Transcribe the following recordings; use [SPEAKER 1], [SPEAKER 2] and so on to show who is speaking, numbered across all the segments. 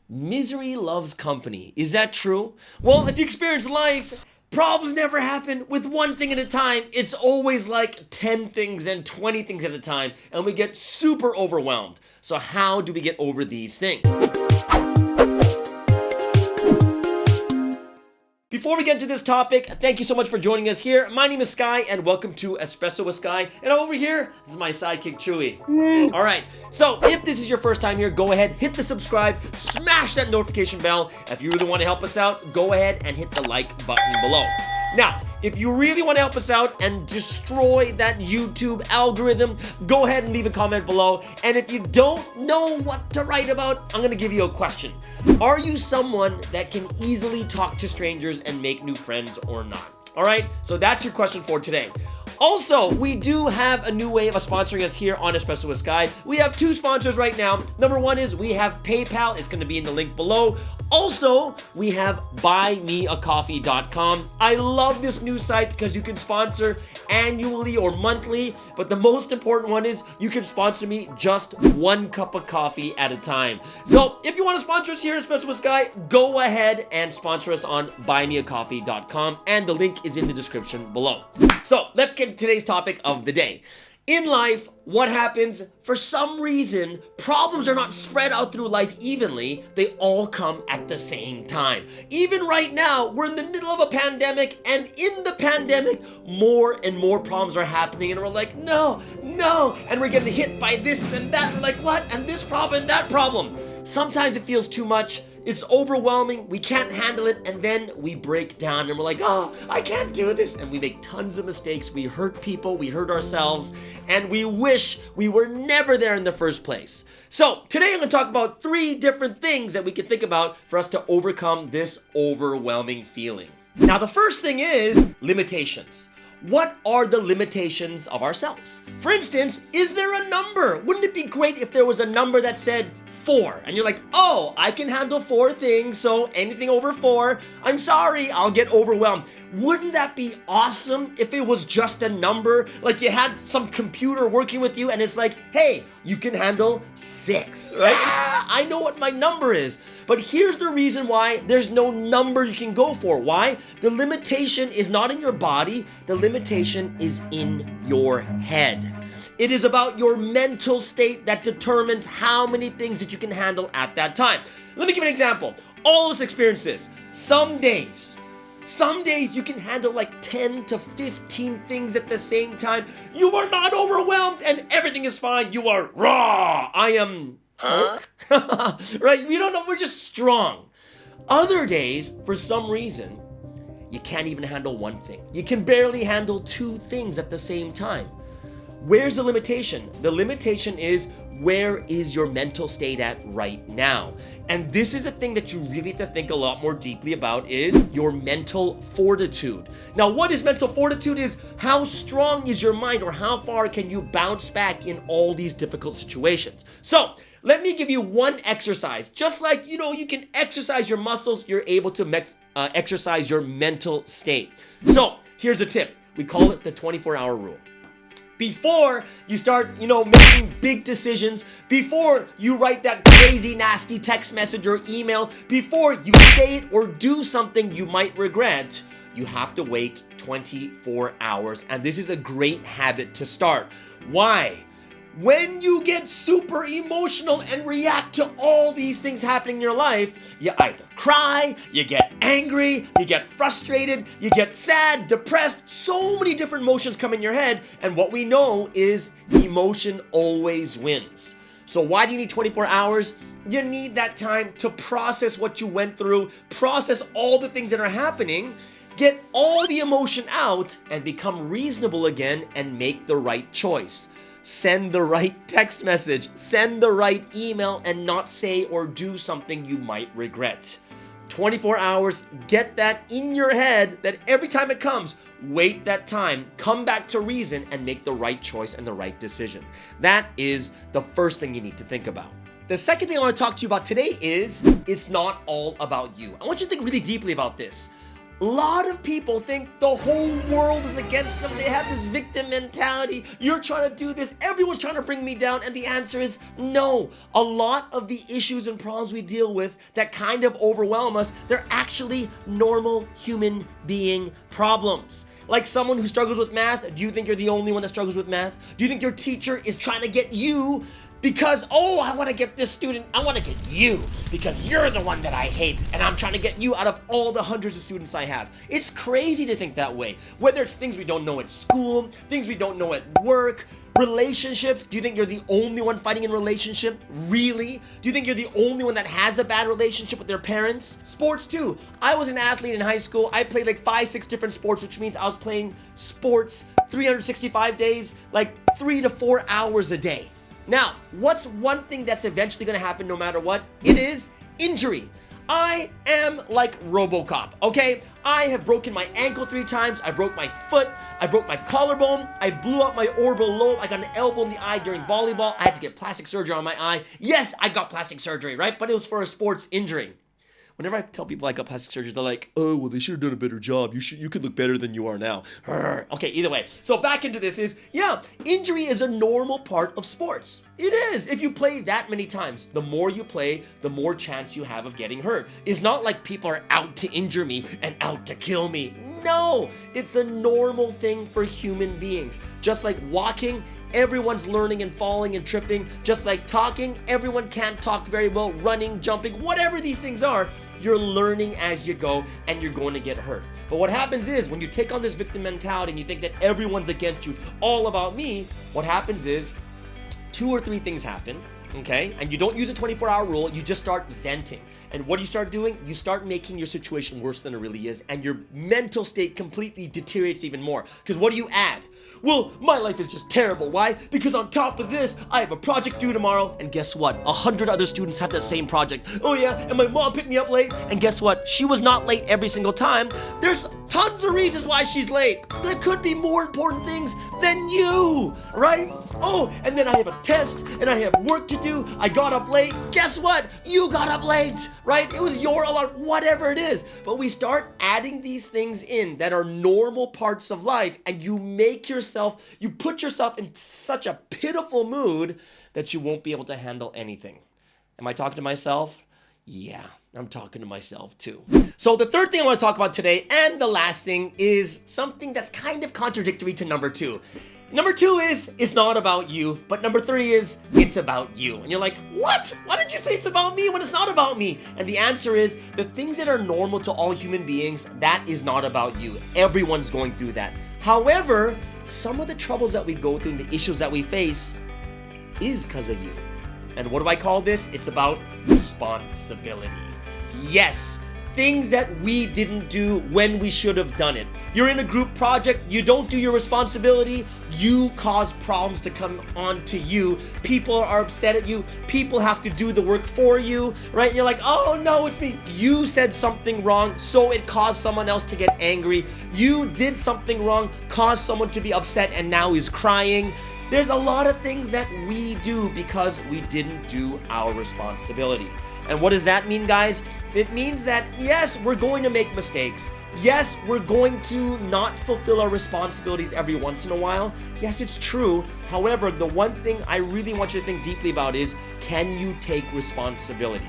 [SPEAKER 1] Misery loves company. Is that true? Well, if you experience life, problems never happen with one thing at a time. It's always like 10 things and 20 things at a time, and we get super overwhelmed. So how do we get over these things? Before we get into this topic, thank you so much for joining us here. My name is Sky, and welcome to Espresso with Sky. And over here, this is my sidekick, Chewy. All right, so if this is your first time here, go ahead, hit the subscribe, smash that notification bell. If you really want to help us out, go ahead and hit the like button below. Now, if you really want to help us out and destroy that YouTube algorithm, go ahead and leave a comment below. And if you don't know what to write about, I'm going to give you a question. Are you someone that can easily talk to strangers and make new friends or not? All right, so that's your question for today. Also, we do have a new way of sponsoring us here on Espresso with Sky. We have two sponsors right now. Number one is we have PayPal. It's going to be in the link below. Also, we have buymeacoffee.com. I love this new site because you can sponsor annually or monthly, but the most important one is you can sponsor me just one cup of coffee at a time. So if you want to sponsor us here at Espresso with Sky, go ahead and sponsor us on buymeacoffee.com, and the link is in the description below. So let's get to today's topic of the day. In life, what happens? For some reason, problems are not spread out through life evenly. They all come at the same time. Even right now, we're in the middle of a pandemic, and in the pandemic, more and more problems are happening, and we're like, no, and we're getting hit by this and that. We're like, what? And this problem and that problem. Sometimes it feels too much. It's overwhelming. We can't handle it. And then we break down and we're like, oh, I can't do this. And we make tons of mistakes. We hurt people. We hurt ourselves. And we wish we were never there in the first place. So today I'm going to talk about 3 different things that we can think about for us to overcome this overwhelming feeling. Now, the first thing is limitations. What are the limitations of ourselves? For instance, is there a number? Wouldn't it be great if there was a number that said 4? And you're like, oh, I can handle 4 things, so anything over 4, I'm sorry, I'll get overwhelmed. Wouldn't that be awesome if it was just a number? Like you had some computer working with you and it's like, hey, you can handle 6, right? Yeah, I know what my number is. But here's the reason why there's no number you can go for. Why? The limitation is not in your body. The limitation is in your head. It is about your mental state that determines how many things that you can handle at that time. Let me give an example. All of us experience this. Some days you can handle like 10 to 15 things at the same time. You are not overwhelmed and everything is fine. You are raw. I am Hulk. Right? We don't know. We're just strong. Other days, for some reason, you can't even handle one thing. You can barely handle 2 things at the same time. Where's the limitation? The limitation is, where is your mental state at right now? And this is a thing that you really have to think a lot more deeply about, is your mental fortitude. Now, what is mental fortitude? Is how strong is your mind, or how far can you bounce back in all these difficult situations? So let me give you one exercise. Just like, you can exercise your muscles, you're able to exercise your mental state. So here's a tip. We call it the 24-hour rule. Before you start, making big decisions, before you write that crazy, nasty text message or email, before you say it or do something you might regret, you have to wait 24 hours. And this is a great habit to start. Why? When you get super emotional and react to all these things happening in your life, you either cry, you get angry, you get frustrated, you get sad, depressed, so many different emotions come in your head, and what we know is emotion always wins. So why do you need 24 hours? You need that time to process what you went through, process all the things that are happening, get all the emotion out, and become reasonable again and make the right choice. Send the right text message, send the right email, and not say or do something you might regret. 24 hours, get that in your head that every time it comes, wait that time, come back to reason, and make the right choice and the right decision. That is the first thing you need to think about. The second thing I want to talk to you about today is, it's not all about you. I want you to think really deeply about this. A lot of people think the whole world is against them. They have this victim mentality. You're trying to do this. Everyone's trying to bring me down. And the answer is no. A lot of the issues and problems we deal with that kind of overwhelm us, they're actually normal human being problems. Like someone who struggles with math, do you think you're the only one that struggles with math? Do you think your teacher is trying to get you because, oh, I want to get this student, I want to get you because you're the one that I hate and I'm trying to get you out of all the hundreds of students I have? It's crazy to think that way. Whether it's things we don't know at school, things we don't know at work, relationships. Do you think you're the only one fighting in relationship? Really? Do you think you're the only one that has a bad relationship with their parents? Sports too. I was an athlete in high school. I played like 5-6 different sports, which means I was playing sports 365 days, like 3 to 4 hours a day. Now, what's one thing that's eventually going to happen no matter what? It is injury. I am like RoboCop, okay? I have broken my ankle 3 times. I broke my foot. I broke my collarbone. I blew out my orbital lobe. I got an elbow in the eye during volleyball. I had to get plastic surgery on my eye. Yes, I got plastic surgery, right? But it was for a sports injury. Whenever I tell people I got plastic surgery, they're like, oh, well, they should have done a better job. You could look better than you are now. Okay, either way. So back into this is, yeah, injury is a normal part of sports. It is. If you play that many times, the more you play, the more chance you have of getting hurt. It's not like people are out to injure me and out to kill me. No, it's a normal thing for human beings. Just like walking, everyone's learning and falling and tripping. Just like talking, everyone can't talk very well. Running, jumping, whatever these things are, you're learning as you go and you're going to get hurt. But what happens is when you take on this victim mentality and you think that everyone's against you, all about me, what happens is 2 or 3 things happen. Okay, and you don't use a 24-hour rule, you just start venting. And what do you start doing? You start making your situation worse than it really is, and your mental state completely deteriorates even more. Because what do you add? Well, my life is just terrible. Why? Because on top of this, I have a project due tomorrow, and guess what? 100 other students have that same project. Oh yeah, and my mom picked me up late, and guess what? She was not late every single time. There's tons of reasons why she's late. There could be more important things than you, right? Oh, and then I have a test, and I have work to do. I got up late. Guess what? You got up late, right? It was your alarm, whatever it is. But we start adding these things in that are normal parts of life, and you put yourself in such a pitiful mood that you won't be able to handle anything. Am I talking to myself? Yeah, I'm talking to myself too. So the third thing I want to talk about today, and the last thing, is something that's kind of contradictory to number 2. Number 2 is, it's not about you, but number 3 is, it's about you. And you're like, what? Why did you say it's about me when it's not about me? And the answer is, the things that are normal to all human beings, that is not about you. Everyone's going through that. However, some of the troubles that we go through and the issues that we face is because of you. And what do I call this? It's about responsibility. Yes. Things that we didn't do when we should have done it. You're in a group project, you don't do your responsibility, you cause problems to come onto you. People are upset at you, people have to do the work for you, right? And you're like, oh no, it's me. You said something wrong, so it caused someone else to get angry. You did something wrong, caused someone to be upset, and now he's crying. There's a lot of things that we do because we didn't do our responsibility. And what does that mean, guys? It means that, yes, we're going to make mistakes. Yes, we're going to not fulfill our responsibilities every once in a while. Yes, it's true. However, the one thing I really want you to think deeply about is, can you take responsibility?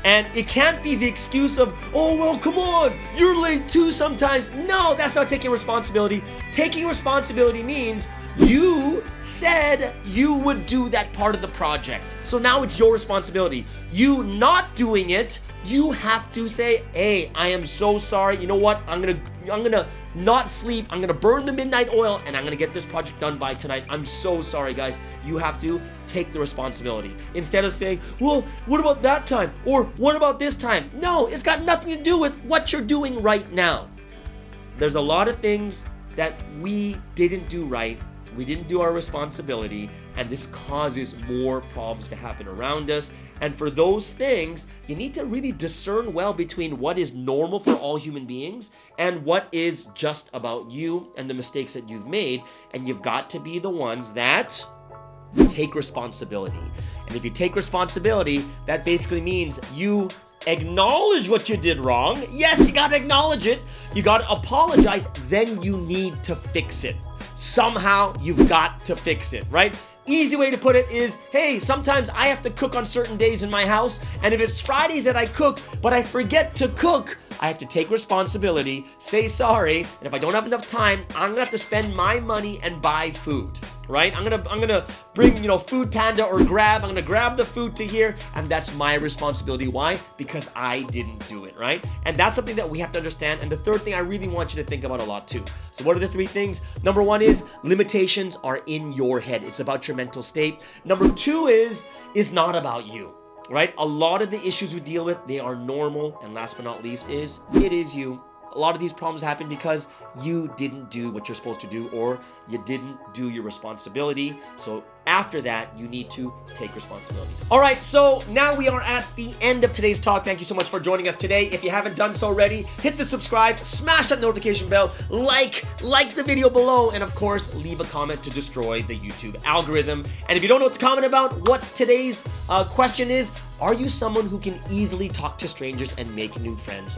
[SPEAKER 1] And it can't be the excuse of, oh, well, come on, you're late too sometimes. No, that's not taking responsibility. Taking responsibility means you said you would do that part of the project. So now it's your responsibility. You not doing it, you have to say, hey, I am so sorry. You know what? I'm gonna not sleep. I'm gonna burn the midnight oil and I'm gonna get this project done by tonight. I'm so sorry, guys. You have to take the responsibility. Instead of saying, well, what about that time? Or what about this time? No, it's got nothing to do with what you're doing right now. There's a lot of things that we didn't do right. We didn't do our responsibility, and this causes more problems to happen around us. And for those things, you need to really discern well between what is normal for all human beings and what is just about you and the mistakes that you've made. And you've got to be the ones that take responsibility. And if you take responsibility, that basically means you acknowledge what you did wrong. Yes, you gotta acknowledge it. You gotta apologize. Then you need to fix it. Somehow you've got to fix it, right? Easy way to put it is, hey, sometimes I have to cook on certain days in my house, and if it's Fridays that I cook, but I forget to cook, I have to take responsibility, say sorry, and if I don't have enough time, I'm gonna have to spend my money and buy food, right? I'm gonna bring, Food Panda or Grab. I'm gonna grab the food to here, and that's my responsibility. Why? Because I didn't do it, right? And that's something that we have to understand. And the third thing I really want you to think about a lot too. So what are the 3 things? Number 1 is limitations are in your head. It's about your mental state. Number 2 is not about you. Right? A lot of the issues we deal with, they are normal. And last but not least is, it is you. A lot of these problems happen because you didn't do what you're supposed to do, or you didn't do your responsibility. So after that, you need to take responsibility. All right, so now we are at the end of today's talk. Thank you so much for joining us today. If you haven't done so already, hit the subscribe, smash that notification bell, like the video below, and of course, leave a comment to destroy the YouTube algorithm. And if you don't know what to comment about, what's today's question is, are you someone who can easily talk to strangers and make new friends?